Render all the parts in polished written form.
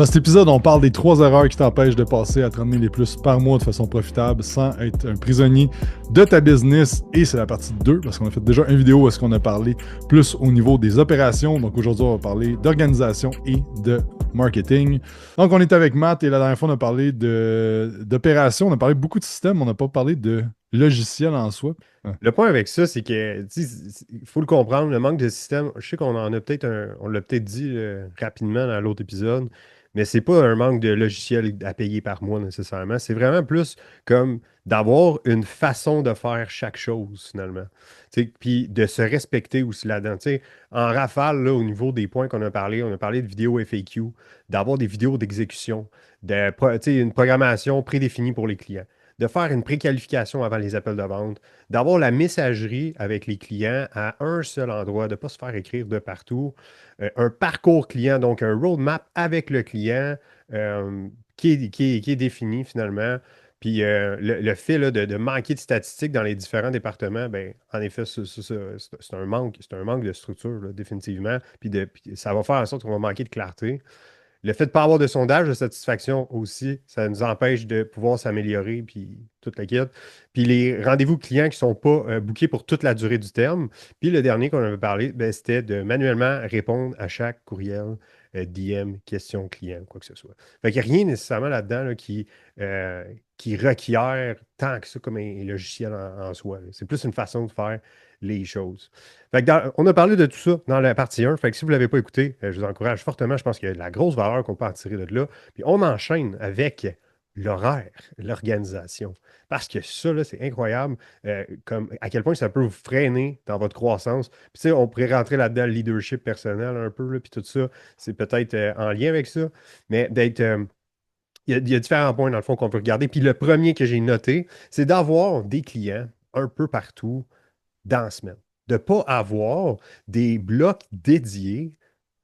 Dans cet épisode, on parle des 3 erreurs qui t'empêchent de passer à 30 000 et plus par mois de façon profitable sans être un prisonnier de ta business. Et c'est la partie 2 parce qu'on a fait déjà une vidéo où est-ce qu'on a parlé plus au niveau des opérations. Donc aujourd'hui, on va parler d'organisation et de marketing. Donc on est avec Matt et la dernière fois, on a parlé d'opérations. On a parlé beaucoup de systèmes. On n'a pas parlé de logiciel en soi. Le point avec ça, c'est que il faut le comprendre, le manque de système. Je sais qu'on en a peut-être on l'a peut-être dit rapidement dans l'autre épisode, mais c'est pas un manque de logiciel à payer par mois nécessairement. C'est vraiment plus comme d'avoir une façon de faire chaque chose finalement. Puis de se respecter aussi là-dedans. En rafale, là, au niveau des points qu'on a parlé, on a parlé de vidéos FAQ, d'avoir des vidéos d'exécution, une programmation prédéfinie pour les clients, de faire une préqualification avant les appels de vente, d'avoir la messagerie avec les clients à un seul endroit, de ne pas se faire écrire de partout. Un parcours client, donc un roadmap avec le client qui est défini finalement. Puis le fait là, de manquer de statistiques dans les différents départements, ben, en effet, c'est un manque de structure, là, définitivement. Puis ça va faire en sorte qu'on va manquer de clarté. Le fait de ne pas avoir de sondage de satisfaction aussi, ça nous empêche de pouvoir s'améliorer, puis toute la quête. Puis les rendez-vous clients qui ne sont pas bookés pour toute la durée du terme. Puis le dernier qu'on avait parlé, ben, c'était de manuellement répondre à chaque courriel, DM, question client, quoi que ce soit. Fait qu'il n'y a rien nécessairement là-dedans là, qui requiert tant que ça comme un logiciel en soi, là. C'est plus une façon de faire les choses. Fait que on a parlé de tout ça dans la partie 1. Fait que si vous ne l'avez pas écouté, je vous encourage fortement. Je pense qu'il y a de la grosse valeur qu'on peut en tirer de là. Puis on enchaîne avec l'horaire, l'organisation. Parce que ça, là, c'est incroyable comme, à quel point ça peut vous freiner dans votre croissance. Puis tu sais, on pourrait rentrer là-dedans le leadership personnel un peu, là, puis tout ça. C'est peut-être en lien avec ça. Mais d'être. Il y a différents points, dans le fond, qu'on peut regarder. Puis le premier que j'ai noté, c'est d'avoir des clients un peu partout dans la semaine. De ne pas avoir des blocs dédiés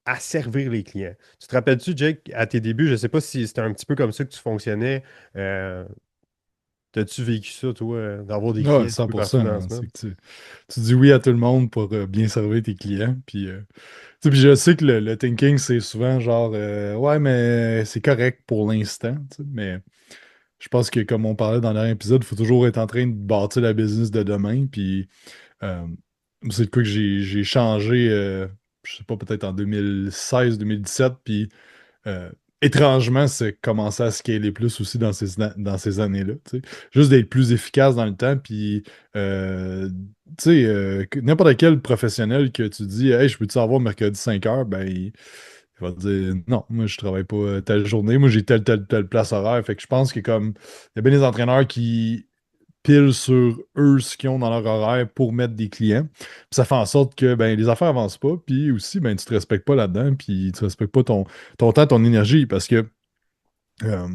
à servir les clients. Tu te rappelles-tu, Jake, à tes débuts, je ne sais pas si c'était un petit peu comme ça que tu fonctionnais. Euh, T'as-tu vécu ça, toi, d'avoir des Ouais, clients un petit peu partout 100%, dans la hein. semaine? C'est que tu dis oui à tout le monde pour bien servir tes clients. Puis je sais que le thinking, c'est souvent genre, ouais, mais c'est correct pour l'instant. Mais je pense que, comme on parlait dans le dernier épisode, il faut toujours être en train de bâtir la business de demain. Puis euh, c'est le coup que j'ai changé, je sais pas, peut-être en 2016-2017. Puis euh, étrangement, c'est commencé à scaler plus aussi dans ces années-là. Tu sais. Juste d'être plus efficace dans le temps. Puis, n'importe quel professionnel que tu dis, hey, je peux-tu avoir mercredi 5 heures, ben, il va te dire, non, moi, je travaille pas telle journée. Moi, j'ai telle place horaire. Fait que je pense que comme, il y a bien des entraîneurs qui pile sur eux ce qu'ils ont dans leur horaire pour mettre des clients. Puis ça fait en sorte que ben, les affaires avancent pas, puis aussi ben, tu te respectes pas là-dedans, puis tu respectes pas ton temps, ton énergie, parce que euh,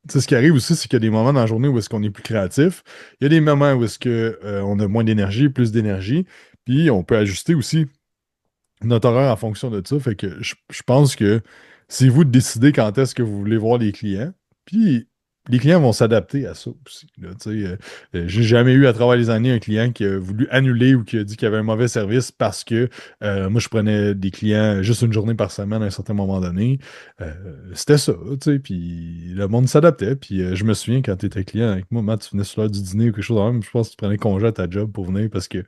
tu sais, ce qui arrive aussi, c'est qu'il y a des moments dans la journée où est-ce qu'on est plus créatif, il y a des moments où est-ce que, on a moins d'énergie, plus d'énergie, puis on peut ajuster aussi notre horaire en fonction de ça. Fait que je pense que c'est vous de décider quand est-ce que vous voulez voir les clients. Puis les clients vont s'adapter à ça aussi, là, tu sais. J'ai jamais eu à travers les années un client qui a voulu annuler ou qui a dit qu'il y avait un mauvais service parce que moi je prenais des clients juste une journée par semaine à un certain moment donné. C'était ça, tu sais. Puis le monde s'adaptait. Puis je me souviens quand tu étais client avec moi, Matt, tu venais sur l'heure du dîner ou quelque chose de même. Je pense que tu prenais congé à ta job pour venir parce que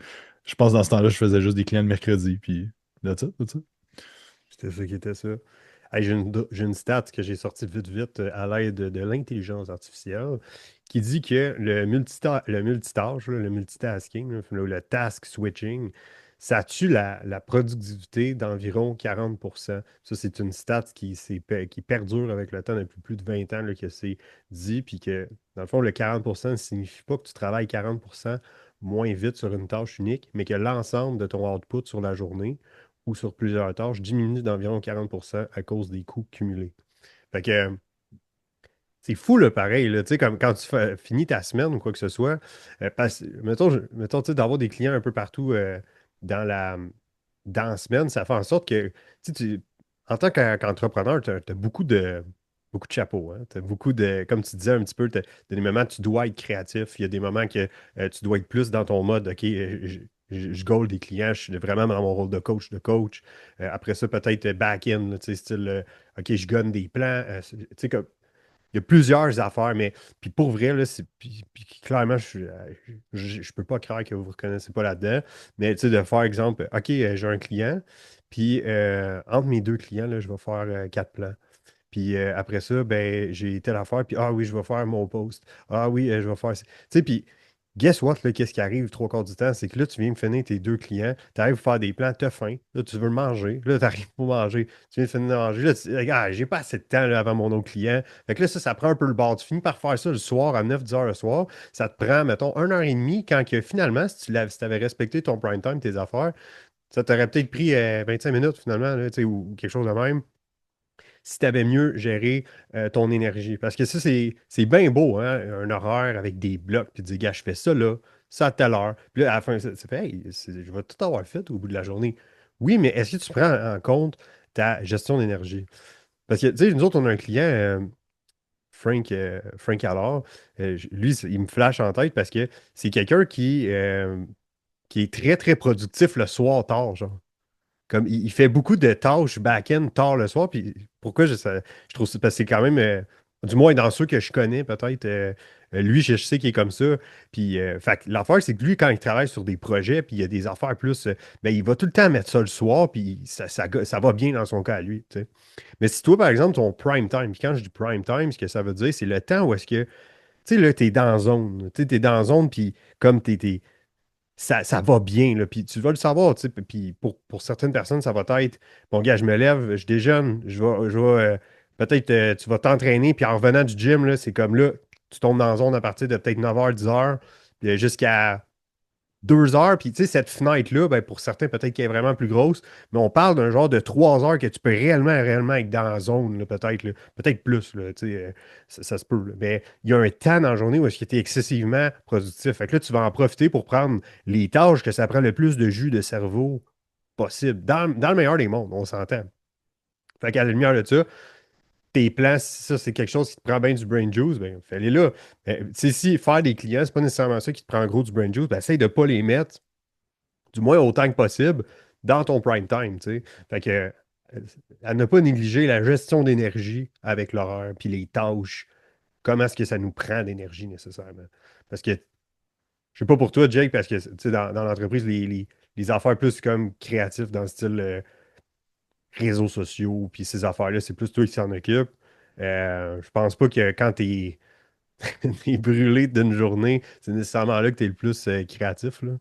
je pense que dans ce temps-là, je faisais juste des clients le mercredi. Puis that's it, that's it. C'était ça qui était ça. Hey, j'ai une stat que j'ai sortie vite, vite à l'aide de l'intelligence artificielle qui dit que le multitâche, là, le multitasking, là, le task switching, ça tue la productivité d'environ 40%. Ça, c'est une stat qui perdure avec le temps depuis plus de 20 ans là, que c'est dit, puis que, dans le fond, le 40% ne signifie pas que tu travailles 40% moins vite sur une tâche unique, mais que l'ensemble de ton output sur la journée ou sur plusieurs tâches diminue d'environ 40% à cause des coûts cumulés. Fait que c'est fou, là, pareil, là, tu sais, comme quand finis ta semaine ou quoi que ce soit, mettons tu sais, d'avoir des clients un peu partout dans la semaine, ça fait en sorte que, tu sais, en tant qu'entrepreneur, tu as beaucoup de chapeaux, hein. T'as beaucoup de, comme tu disais un petit peu, t'as des moments où tu dois être créatif, il y a des moments que tu dois être plus dans ton mode, OK, je goal des clients, je suis vraiment dans mon rôle de coach. Après ça, peut-être back-end, là, tu sais, style, OK, je gonne des plans. Tu sais, comme, il y a plusieurs affaires, mais puis pour vrai, là, puis clairement, je peux pas croire que vous ne vous reconnaissez pas là-dedans, mais tu sais, de faire exemple, OK, j'ai un client, puis entre mes deux clients, là, je vais faire quatre plans. Puis après ça, ben, j'ai telle affaire, puis ah oui, je vais faire mon post. Ah oui, je vais faire. Tu sais, puis guess what, là, qu'est-ce qui arrive trois quarts du temps? C'est que là, tu viens me finir tes deux clients, tu arrives à faire des plans, tu as faim, là, tu veux manger, là, tu arrives pour manger, tu viens de finir de manger, là, ah, j'ai pas assez de temps là, avant mon autre client. Fait que là, ça prend un peu le bord. Tu finis par faire ça le soir à 9-10 heures le soir, ça te prend, mettons, 1 heure et demie, quand que finalement, si tu avais respecté ton prime time, tes affaires, ça t'aurait peut-être pris 5 minutes finalement, là, tu sais, ou quelque chose de même si tu avais mieux géré ton énergie. Parce que ça, c'est bien beau, hein, un horaire avec des blocs, puis tu dis, gars, je fais ça là, ça à telle heure. Puis là, à la fin, ça fait, hey, je vais tout avoir fait au bout de la journée. Oui, mais est-ce que tu prends en compte ta gestion d'énergie? Parce que, tu sais, nous autres, on a un client, Frank Allard, lui, il me flash en tête parce que c'est quelqu'un qui est très, très productif le soir tard, genre. Comme il fait beaucoup de tâches back-end tard le soir. Puis pourquoi je trouve ça. Parce que c'est quand même, du moins dans ceux que je connais, peut-être, lui, je sais qu'il est comme ça. Puis fait que l'affaire, c'est que lui, quand il travaille sur des projets, puis il y a des affaires plus, ben, il va tout le temps mettre ça le soir, puis ça va bien dans son cas à lui, tu sais. Mais si toi, par exemple, ton prime time, puis quand je dis prime time, ce que ça veut dire, c'est le temps où est-ce que, tu sais, là, t'es dans zone. Tu sais, t'es dans zone, puis comme ça va bien, là, puis tu vas le savoir, tu sais, puis pour certaines personnes, ça va être, bon, gars, je me lève, je déjeune, peut-être, tu vas t'entraîner, puis en revenant du gym, là, c'est comme là, tu tombes dans la zone à partir de peut-être 9 h 10 h, jusqu'à 2 heures, puis tu sais, cette fenêtre-là, ben, pour certains, peut-être qu'elle est vraiment plus grosse, mais on parle d'un genre de 3 heures que tu peux réellement être dans la zone, là, peut-être, là, peut-être plus, là, tu sais, ça se peut, là. Mais il y a un temps dans la journée où est-ce que tu es excessivement productif. Fait que là, tu vas en profiter pour prendre les tâches que ça prend le plus de jus de cerveau possible, dans le meilleur des mondes, on s'entend. Fait qu'à la lumière de ça, tes plans, si ça, c'est quelque chose qui te prend bien du brain juice, ben, fais-les là. Tu sais, si faire des clients, c'est pas nécessairement ça qui te prend gros du brain juice, ben, essaye de ne pas les mettre du moins autant que possible, dans ton prime time, tu sais. Fait que, à ne pas négliger la gestion d'énergie avec l'horaire, puis les tâches, comment est-ce que ça nous prend d'énergie nécessairement. Parce que, je sais pas pour toi, Jake, parce que, tu sais, dans l'entreprise, les affaires plus comme créatifs dans le style réseaux sociaux, puis ces affaires-là, c'est plus toi qui s'en occupe. Je pense pas que quand t'es brûlé d'une journée, c'est nécessairement là que t'es le plus créatif, là.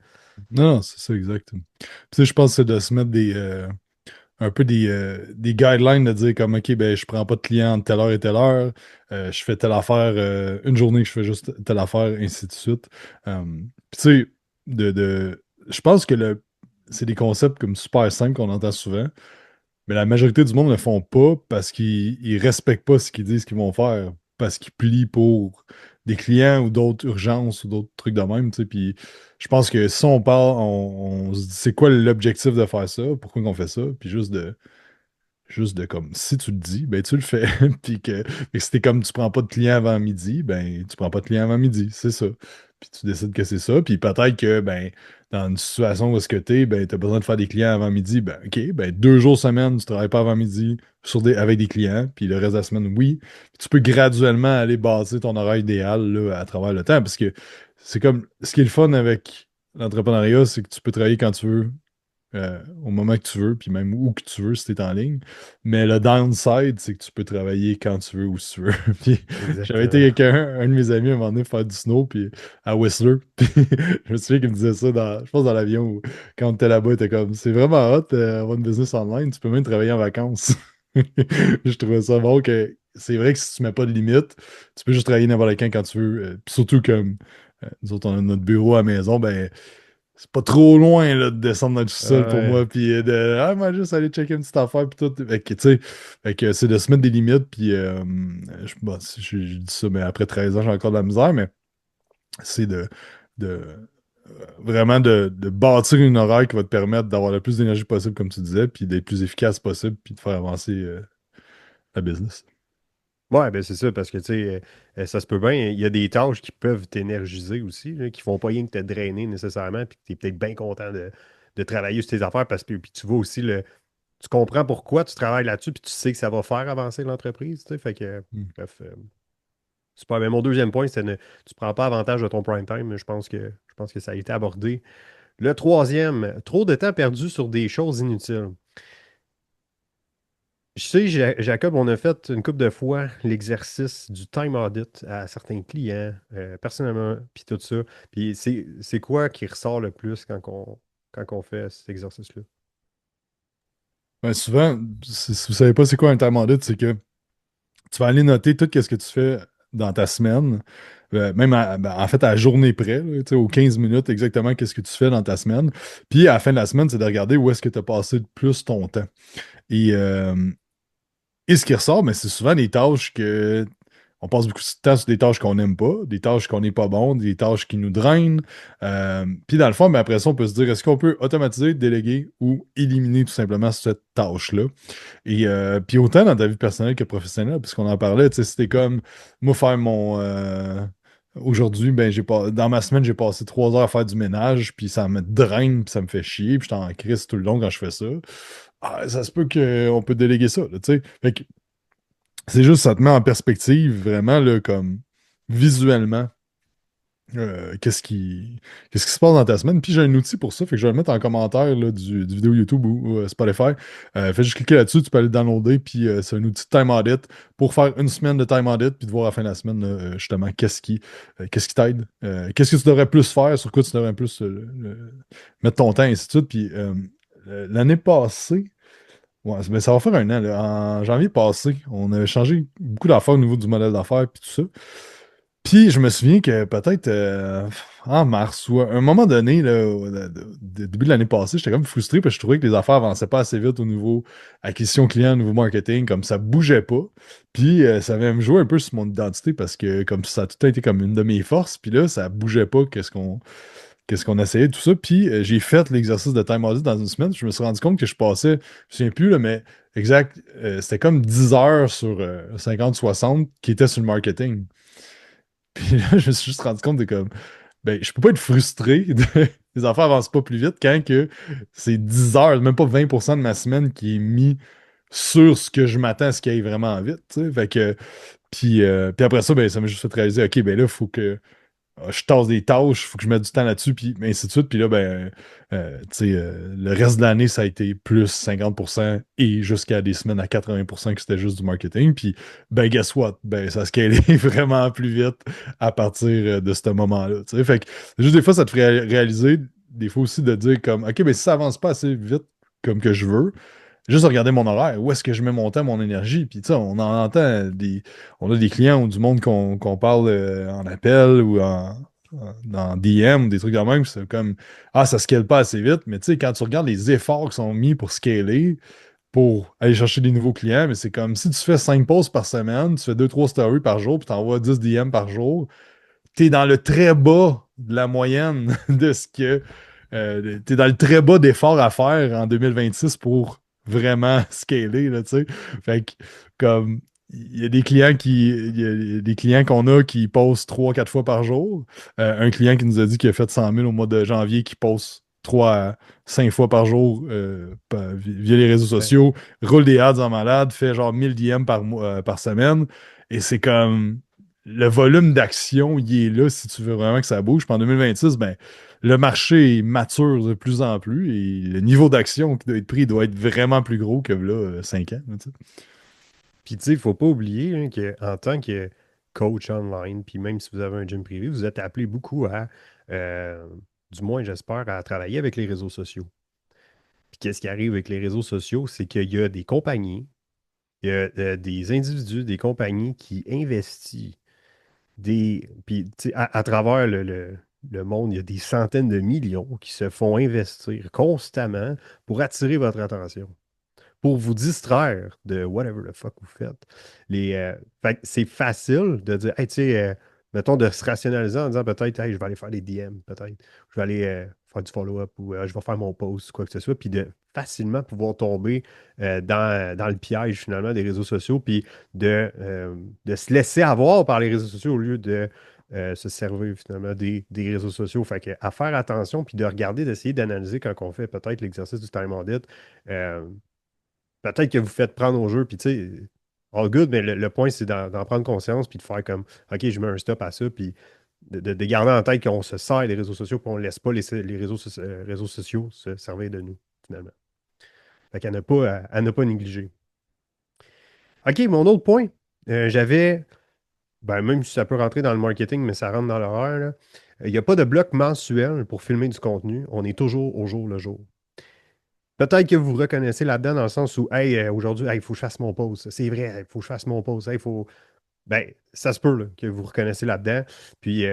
Non, non, c'est ça, exact. Puis, tu sais, je pense que c'est de se mettre un peu des guidelines de dire comme, OK, ben, je prends pas de clients entre telle heure et telle heure, je fais telle affaire, une journée que je fais juste telle affaire, ainsi de suite. Puis, tu sais, je pense que c'est des concepts comme super simples qu'on entend souvent, mais la majorité du monde ne le font pas parce qu'ils ne respectent pas ce qu'ils disent qu'ils vont faire, parce qu'ils plient pour des clients ou d'autres urgences ou d'autres trucs de même, tu sais. Puis je pense que si on parle, on se dit c'est quoi l'objectif de faire ça, pourquoi on fait ça, puis juste de comme si tu le dis, ben tu le fais. Puis que si t'es comme tu prends pas de clients avant midi, ben tu prends pas de clients avant midi, c'est ça. Puis tu décides que c'est ça. Puis peut-être que ben dans une situation où est-ce que t'es, ben t'as besoin de faire des clients avant midi, ben OK, ben 2 jours semaine, tu travailles pas avant midi avec des clients, puis le reste de la semaine, oui. Puis tu peux graduellement aller bâtir ton horaire idéal là, à travers le temps. Parce que c'est comme ce qui est le fun avec l'entrepreneuriat, c'est que tu peux travailler quand tu veux, au moment que tu veux, puis même où que tu veux si tu es en ligne. Mais le downside, c'est que tu peux travailler quand tu veux, où tu veux. Puis j'avais été Exactement. avec un de mes amis à un moment donné faire du snow puis à Whistler. Puis je me souviens qu'il me disait ça, je pense dans l'avion, quand on était là-bas, il était comme, c'est vraiment hot, avoir une business online, tu peux même travailler en vacances. Je trouvais ça bon que c'est vrai que si tu mets pas de limite, tu peux juste travailler n'importe quand tu veux. Puis surtout comme nous autres, on a notre bureau à la maison, ben c'est pas trop loin là, de descendre dans le sous-sol pour Ouais. moi, puis moi, juste aller checker une petite affaire, puis tout. Fait que, tu sais, fait que c'est de se mettre des limites, puis bon, je dis ça, mais après 13 ans, j'ai encore de la misère, mais c'est de vraiment de bâtir une horaire qui va te permettre d'avoir le plus d'énergie possible, comme tu disais, puis d'être plus efficace possible, puis de faire avancer la business. Ouais, ben c'est ça, parce que tu sais, ça se peut bien. Il y a des tâches qui peuvent t'énergiser aussi, là, qui font pas rien que te drainer nécessairement, puis que tu es peut-être bien content de travailler sur tes affaires parce que puis tu vois aussi tu comprends pourquoi tu travailles là-dessus, puis tu sais que ça va faire avancer l'entreprise, tu sais. Fait que, Hmm. bref, c'est pas. Mais mon deuxième point, c'est tu prends pas avantage de ton prime time. Mais je pense que ça a été abordé. Le troisième, trop de temps perdu sur des choses inutiles. Je sais, Jacob, on a fait une couple de fois l'exercice du time audit à certains clients, personnellement, puis tout ça. Puis c'est quoi qui ressort le plus quand on fait cet exercice-là? Ben, souvent, si vous savez pas c'est quoi un time audit, c'est que tu vas aller noter tout ce que tu fais dans ta semaine, même en fait à la journée près, là, tu sais, aux 15 minutes exactement qu'est-ce que tu fais dans ta semaine. Puis à la fin de la semaine, c'est de regarder où est-ce que tu as passé le plus ton temps. Et, euh, et ce qui ressort, mais c'est souvent des tâches que on passe beaucoup de temps sur des tâches qu'on n'aime pas, des tâches qu'on n'est pas bon, des tâches qui nous drainent. Puis dans le fond, mais après ça, on peut se dire, est-ce qu'on peut automatiser, déléguer ou éliminer tout simplement cette tâche-là? Et puis autant dans ta vie personnelle que professionnelle, puisqu'on en parlait, tu sais, c'était comme, moi, faire mon... aujourd'hui, ben, dans ma semaine, j'ai passé 3 heures à faire du ménage, puis ça me draine, puis ça me fait chier, puis j'étais en crise tout le long quand je fais ça. Ah, ça se peut qu'on peut déléguer ça, là, tu sais. Fait que c'est juste, ça te met en perspective, vraiment, là, comme visuellement, qu'est-ce qui se passe dans ta semaine. Puis j'ai un outil pour ça, fait que je vais le mettre en commentaire là, du vidéo YouTube ou Spotify. Fais juste cliquer là-dessus, tu peux aller le downloader, puis c'est un outil de time audit pour faire une semaine de time audit, puis de voir à la fin de la semaine, là, justement, qu'est-ce qui t'aide, qu'est-ce que tu devrais plus faire, sur quoi tu devrais plus mettre ton temps, et ainsi de suite. Puis l'année passée, ouais, mais ça va faire un an, là. En janvier passé, on a changé beaucoup d'affaires au niveau du modèle d'affaires, puis tout ça. Puis je me souviens que peut-être en mars ou à un moment donné, là, début de l'année passée, j'étais comme frustré parce que je trouvais que les affaires avançaient pas assez vite au niveau acquisition client, au niveau marketing, comme ça bougeait pas. Puis ça avait me joué un peu sur mon identité parce que comme ça a tout le temps été comme une de mes forces, puis là, ça bougeait pas qu'est-ce qu'on essayait, tout ça. Puis j'ai fait l'exercice de time audit dans une semaine. Je me suis rendu compte que je passais, je me souviens plus, là, mais exact, c'était comme 10 heures sur 50-60 qui étaient sur le marketing. Puis là, je me suis juste rendu compte de comme, ben, je peux pas être frustré les affaires avancent pas plus vite quand que c'est 10 heures, même pas 20% de ma semaine qui est mis sur ce que je m'attends à ce qui aille vraiment vite, tu sais. Fait que, puis après ça, ben, ça m'a juste fait réaliser, OK, ben là, il faut que je tasse des tâches, il faut que je mette du temps là-dessus, puis ainsi de suite. Puis là, ben, tu sais, le reste de l'année, ça a été plus 50% et jusqu'à des semaines à 80% que c'était juste du marketing. Puis, ben, guess what? Ben, ça a scalé vraiment plus vite à partir de ce moment-là. Tu sais, fait que juste des fois, ça te fait réaliser, des fois aussi de dire comme, OK, ben, si ça avance pas assez vite comme que je veux, juste regarder mon horaire, où est-ce que je mets mon temps, mon énergie. Puis, tu sais, on en entend on a des clients ou du monde qu'on parle en appel ou dans DM ou des trucs de même. C'est comme, ah, ça scale pas assez vite. Mais tu sais, quand tu regardes les efforts qui sont mis pour scaler, pour aller chercher des nouveaux clients, mais c'est comme si tu fais 5 posts par semaine, tu fais 2-3 stories par jour, puis tu envoies 10 DM par jour, tu es dans le très bas de la moyenne de ce que. T'es dans le très bas d'efforts à faire en 2026 pour vraiment scaler, là, tu sais. Fait que, comme, il y a des clients qu'on a qui postent 3-4 fois par jour. Un client qui nous a dit qu'il a fait 100 000 au mois de janvier qui poste 3 à 5 fois par jour via les réseaux Ouais. sociaux, roule des ads en malade, fait genre 1000 DM par semaine. Et c'est comme le volume d'action, il est là si tu veux vraiment que ça bouge. Puis en 2026, ben, le marché mature de plus en plus et le niveau d'action qui doit être pris doit être vraiment plus gros que là, 5 ans, là, tu sais. Puis, tu sais, il ne faut pas oublier hein, qu'en tant que coach online, puis même si vous avez un gym privé, vous êtes appelé beaucoup euh, du moins, j'espère, à travailler avec les réseaux sociaux. Puis, qu'est-ce qui arrive avec les réseaux sociaux? C'est qu'il y a des compagnies, il y a des individus, des compagnies qui investissent Puis, tu sais, à travers le monde, il y a des centaines de millions qui se font investir constamment pour attirer votre attention, pour vous distraire de whatever the fuck vous faites. Fait que c'est facile de dire, hey, tu sais, mettons, de se rationaliser en disant peut-être, hey, je vais aller faire des DM, peut-être. Je vais aller faire du follow-up ou je vais faire mon post, quoi que ce soit, puis de facilement pouvoir tomber dans le piège finalement des réseaux sociaux, puis de se laisser avoir par les réseaux sociaux au lieu de se servir finalement des réseaux sociaux. Fait que à faire attention, puis de regarder, d'essayer d'analyser quand on fait peut-être l'exercice du time audit. euh, Peut-être que vous faites prendre au jeu, puis tu sais, all good, mais le point, c'est d'en prendre conscience, puis de faire comme, OK, je mets un stop à ça, puis de garder en tête qu'on se sert des réseaux sociaux, puis on ne laisse pas les réseaux sociaux se servir de nous, finalement. Fait qu'à ne pas, à ne pas négliger. OK, mon autre point, j'avais, ben, même si ça peut rentrer dans le marketing, mais ça rentre dans l'horaire, là, il n'y a pas de bloc mensuel pour filmer du contenu. On est toujours au jour le jour. Peut-être que vous vous reconnaissez là-dedans dans le sens où, hey, aujourd'hui, il faut que je fasse mon post. C'est vrai, il faut que je fasse mon post. Hey, faut... Ben, ça se peut là, que vous vous reconnaissez là-dedans. Puis,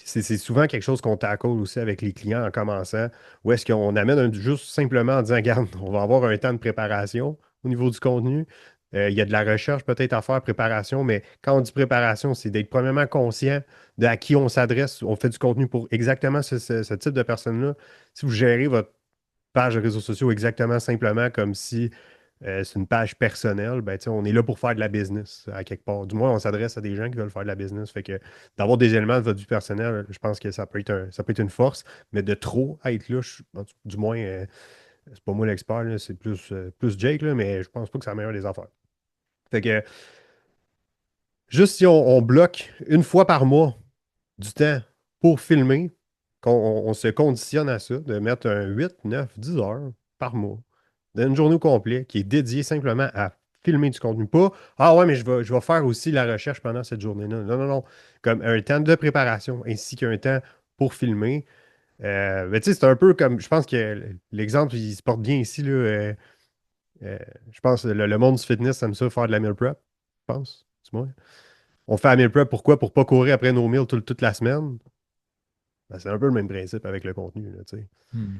c'est souvent quelque chose qu'on tackle aussi avec les clients en commençant, où est-ce qu'on amène juste simplement en disant, regarde, on va avoir un temps de préparation au niveau du contenu. Il y a de la recherche peut-être à faire, préparation, mais quand on dit préparation, c'est d'être premièrement conscient de à qui on s'adresse. On fait du contenu pour exactement ce type de personnes-là. Si vous gérez votre page de réseaux sociaux exactement simplement comme si c'est une page personnelle, ben, tu sais, on est là pour faire de la business à quelque part. Du moins, on s'adresse à des gens qui veulent faire de la business. Fait que d'avoir des éléments de votre vie personnelle, je pense que ça peut être ça peut être une force, mais de trop être là, du moins, c'est pas moi l'expert, là, c'est plus Jake, là, mais je pense pas que c'est la meilleure des affaires. Fait que juste si on bloque une fois par mois du temps pour filmer, qu'on se conditionne à ça, de mettre un 8, 9, 10 heures par mois, d'une journée au complet, qui est dédiée simplement à filmer du contenu. Pas, ah ouais, mais je vais faire aussi la recherche pendant cette journée-là. Non, non, non. Comme un temps de préparation ainsi qu'un temps pour filmer. Mais tu sais, c'est un peu comme, je pense que l'exemple, il se porte bien ici, là. Euh, je pense que le monde du fitness aime ça faire de la meal prep. Je pense. C'est moi. On fait la meal prep pourquoi? Pour pas courir après nos meals toute la semaine. Ben, c'est un peu le même principe avec le contenu, là, tu sais. Hmm.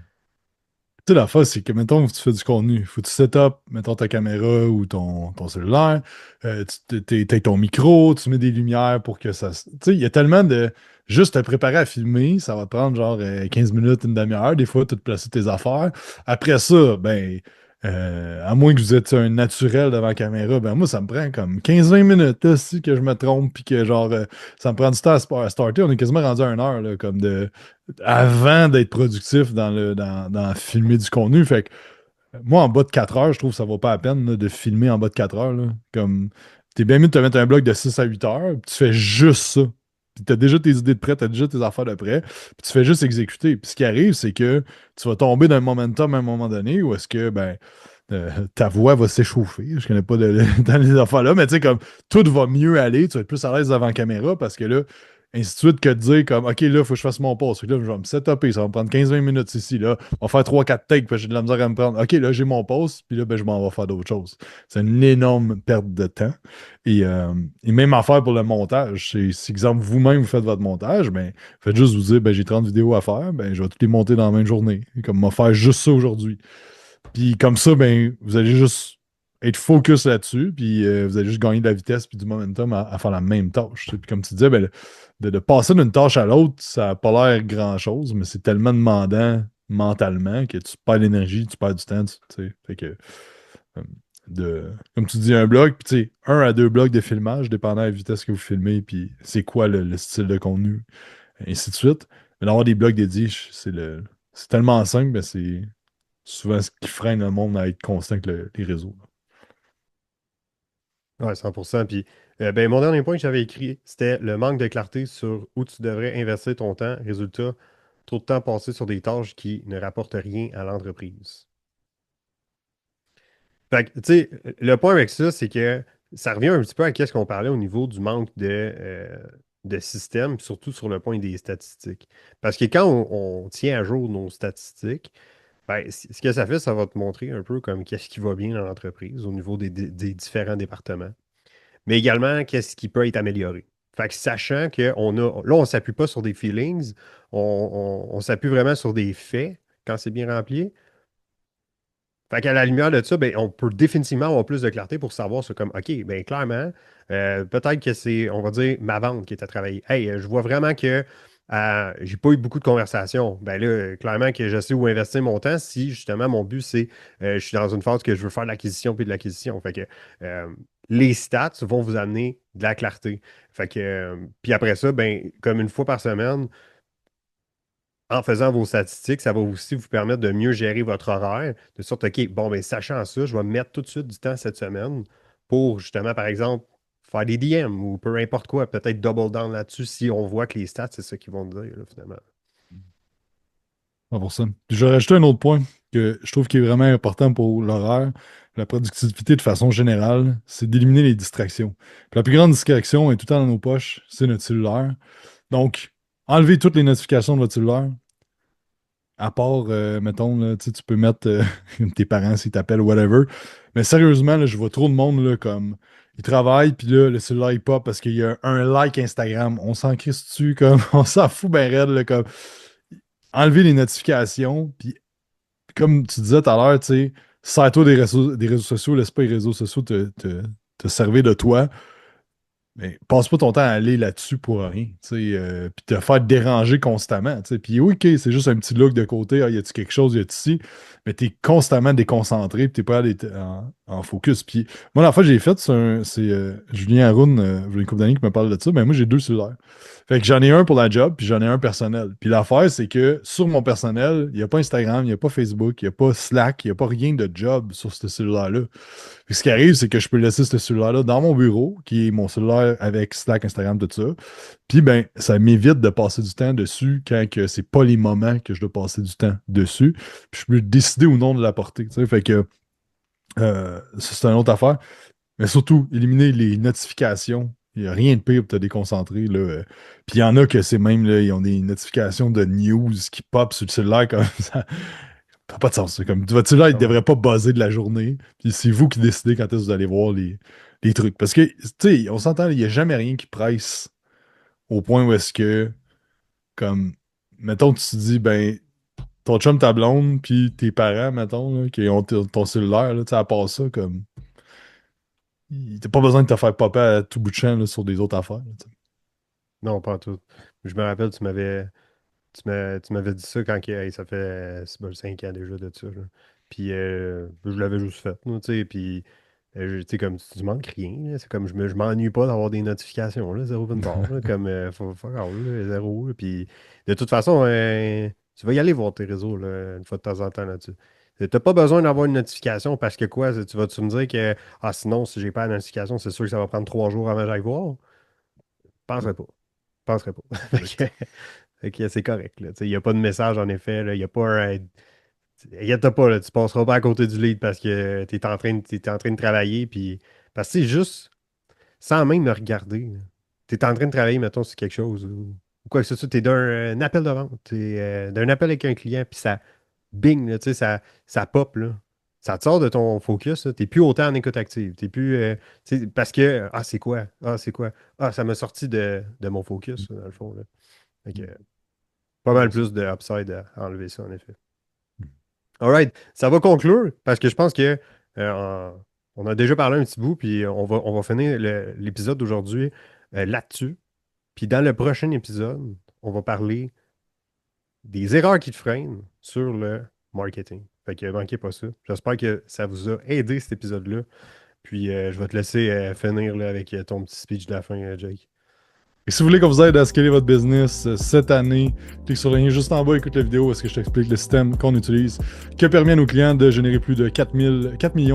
Tu sais, la fois, c'est que, mettons, tu fais du contenu. Faut que tu set up, mettons, ta caméra ou ton cellulaire. T'as ton micro, tu mets des lumières pour que ça. Tu sais, il y a tellement de. Juste te préparer à filmer, ça va te prendre genre 15 minutes, une demi-heure. Des fois, tu te placer tes affaires. Après ça, ben, à moins que vous êtes un naturel devant la caméra, ben moi, ça me prend comme 15-20 minutes, là, si que je me trompe, puis que genre, ça me prend du temps à starter. On est quasiment rendu à une heure, là, comme de avant d'être productif dans filmer du contenu. Fait que moi, en bas de 4 heures, je trouve que ça vaut pas la peine là, de filmer en bas de 4 heures. Là. Comme, t'es bien mieux de te mettre un bloc de 6 à 8 heures, puis tu fais juste ça. Puis t'as déjà tes idées de prêt, t'as déjà tes affaires de prêt, puis tu fais juste exécuter. Puis ce qui arrive, c'est que tu vas tomber d'un momentum à un moment donné où est-ce que, ben, ta voix va s'échauffer. Je connais pas dans les affaires-là, mais tu sais, comme tout va mieux aller, tu vas être plus à l'aise devant la caméra parce que là, ainsi de suite que de dire comme OK, là, il faut que je fasse mon post. Fait que là, je vais me setuper, ça va me prendre 15-20 minutes ici. Là. On va faire 3-4 takes, puis j'ai de la misère à me prendre. OK, là, j'ai mon post, puis là, ben, je m'en vais faire d'autres choses. C'est une énorme perte de temps. Et même affaire pour le montage. Si, exemple, vous-même, vous faites votre montage, ben, faites juste vous dire, ben, j'ai 30 vidéos à faire, ben, je vais toutes les monter dans la même journée. Comme, m'a faire juste ça aujourd'hui. Puis comme ça, ben, vous allez juste être focus là-dessus, puis vous allez juste gagner de la vitesse puis du momentum à faire la même tâche. Tu sais. Puis comme tu disais, ben, de passer d'une tâche à l'autre, ça n'a pas l'air grand-chose, mais c'est tellement demandant mentalement que tu perds l'énergie, tu perds du temps. Tu sais. Fait que, euh, comme tu dis, un bloc, puis tu sais, 1 à 2 blocs de filmage, dépendant de la vitesse que vous filmez, puis c'est quoi le style de contenu, et ainsi de suite. Mais d'avoir des blocs dédiés, c'est tellement simple, mais c'est souvent ce qui freine le monde à être constant avec les réseaux. Ouais, 100%. Puis, ben, mon dernier point que j'avais écrit, c'était le manque de clarté sur où tu devrais investir ton temps. Résultat, trop de temps passé sur des tâches qui ne rapportent rien à l'entreprise. Fait que, tu sais, le point avec ça, c'est que ça revient un petit peu à ce qu'on parlait au niveau du manque de système, puis surtout sur le point des statistiques. Parce que quand on tient à jour nos statistiques, ben, ce que ça fait, ça va te montrer un peu comme qu'est-ce qui va bien dans l'entreprise au niveau des différents départements, mais également qu'est-ce qui peut être amélioré. Fait que sachant là, on ne s'appuie pas sur des feelings, on s'appuie vraiment sur des faits quand c'est bien rempli. Fait qu'à la lumière de ça, ben, on peut définitivement avoir plus de clarté pour savoir, c'est comme, OK, ben clairement, peut-être que c'est, on va dire, ma vente qui est à travailler. Hey, je vois vraiment que j'ai pas eu beaucoup de conversations. Ben là, clairement que je sais où investir mon temps si justement mon but c'est je suis dans une phase que je veux faire de l'acquisition puis de l'acquisition. Fait que euh, les stats vont vous amener de la clarté. Fait que puis après ça, ben, comme une fois par semaine, en faisant vos statistiques, ça va aussi vous permettre de mieux gérer votre horaire. De sorte, OK, bon, ben, sachant ça, je vais mettre tout de suite du temps cette semaine pour justement, par exemple, faire des DM ou peu importe quoi, peut-être double down là-dessus si on voit que les stats, c'est ça qu'ils vont dire, là, finalement. 100%. Puis je vais rajouter un autre point que je trouve qui est vraiment important pour l'horaire, la productivité de façon générale, c'est d'éliminer les distractions. Puis la plus grande distraction est tout le temps dans nos poches, c'est notre cellulaire. Donc, enlevez toutes les notifications de votre cellulaire, à part, mettons, là, tu peux mettre tes parents s'ils t'appellent, whatever. Mais sérieusement, là, je vois trop de monde là, comme ils travaillent, puis là, le cellulaire il pop parce qu'il y a un like Instagram. On s'en crisse dessus, comme on s'en fout ben raide, là, comme enlever les notifications, puis comme tu disais tout à l'heure, tu sais, sers-toi des réseaux sociaux, laisse pas les réseaux sociaux te servir de toi. Mais passe pas ton temps à aller là-dessus pour rien, tu sais, puis te faire déranger constamment, tu sais. Puis oui, ok, c'est juste un petit look de côté, ah, y a-tu quelque chose, y a-tu ci, mais t'es constamment déconcentré, puis t'es pas allé en focus. Puis moi, la fois que j'ai fait, c'est Julien Haroun, il y a une couple d'années qui me parle de ça, mais moi, j'ai deux cellulaires. Fait que j'en ai un pour la job, puis j'en ai un personnel. Puis l'affaire, c'est que sur mon personnel, il n'y a pas Instagram, il n'y a pas Facebook, il n'y a pas Slack, il n'y a pas rien de job sur ce cellulaire-là. Puis ce qui arrive, c'est que je peux laisser ce cellulaire-là dans mon bureau, qui est mon cellulaire avec Slack, Instagram, tout ça. Puis ben, ça m'évite de passer du temps dessus quand que c'est pas les moments que je dois passer du temps dessus. Puis je peux décider ou non de l'apporter. Tu sais. Fait que ça, c'est une autre affaire. Mais surtout, éliminer les notifications. Il n'y a rien de pire pour te déconcentrer. Là. Puis il y en a que c'est même, là, ils ont des notifications de news qui pop sur le cellulaire comme ça. Ça n'a pas de sens. C'est comme, votre cellulaire, il ne Ah ouais. devrait pas buzzer de la journée. Puis c'est vous qui décidez quand est-ce que vous allez voir les trucs. Parce que, tu sais, on s'entend, il n'y a jamais rien qui presse au point où est-ce que, comme, mettons, tu te dis, ben, ton chum, ta blonde, puis tes parents, mettons, là, qui ont ton cellulaire, là, tu sais, à part ça, comme, t'as pas besoin de te faire popper à tout bout de champ là, sur des autres affaires. Là, tu sais. Non, pas en tout. Je me rappelle, tu m'avais dit ça quand ça fait 5 ans déjà de ça. Là. Puis je l'avais juste fait, là, tu sais. Puis, tu sais, comme tu manques rien. Là. C'est comme je m'ennuie pas d'avoir des notifications, là, zéro d'une barre. Là, comme, fuck all, là, zéro. Là. Puis, de toute façon, tu vas y aller voir tes réseaux là, une fois de temps en temps là-dessus. T'as pas besoin d'avoir une notification parce que quoi, tu me dire que ah sinon, si j'ai pas la notification, c'est sûr que ça va prendre 3 jours avant que j'aille voir. Je penserais pas. Je penserais pas. Exact. Fait que c'est correct. Là. Il n'y a pas de message en effet. Là. Il n'y a pas un. Inquiète pas, là, tu passeras pas à côté du lead parce que t'es en train de travailler. Puis, parce que c'est juste, sans même me regarder, tu es en train de travailler, mettons, sur quelque chose ou quoi que ce soit. Tu es d'un appel de vente, tu es d'un appel avec un client, puis ça bing, là, tu sais, ça pop. Là. Ça te sort de ton focus. Tu n'es plus autant en écoute active. T'es plus, tu sais, parce que, ah, c'est quoi? Ah, c'est quoi? Ah, ça m'a sorti de mon focus, dans le fond. Là. Fait que, pas mal 100%. plus de upside à enlever ça, en effet. Alright, ça va conclure parce que je pense que on a déjà parlé un petit bout, puis on va finir l'épisode d'aujourd'hui là-dessus. Puis dans le prochain épisode, on va parler des erreurs qui te freinent sur le marketing. Fait que manquez pas ça. J'espère que ça vous a aidé cet épisode-là. Puis je vais te laisser finir là, avec ton petit speech de la fin, Jake. Et si vous voulez qu'on vous aide à scaler votre business cette année, clique sur le lien juste en bas, écoute la vidéo, est-ce que je t'explique le système qu'on utilise, qui a permis à nos clients de générer plus de 4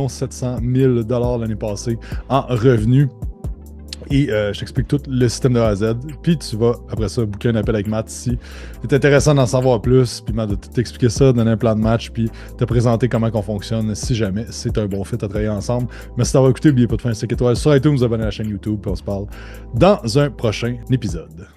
700 000 l'année passée en revenus. Et je t'explique tout le système de A à Z. Puis tu vas, après ça, booker un appel avec Matt si c'est intéressant d'en savoir plus. Puis Matt, de t'expliquer ça, donner un plan de match, puis te présenter comment on fonctionne si jamais c'est un bon fit à travailler ensemble. Merci d'avoir écouté. N'oubliez pas de faire un 5 étoiles sur iTunes, vous abonner à la chaîne YouTube, puis on se parle dans un prochain épisode.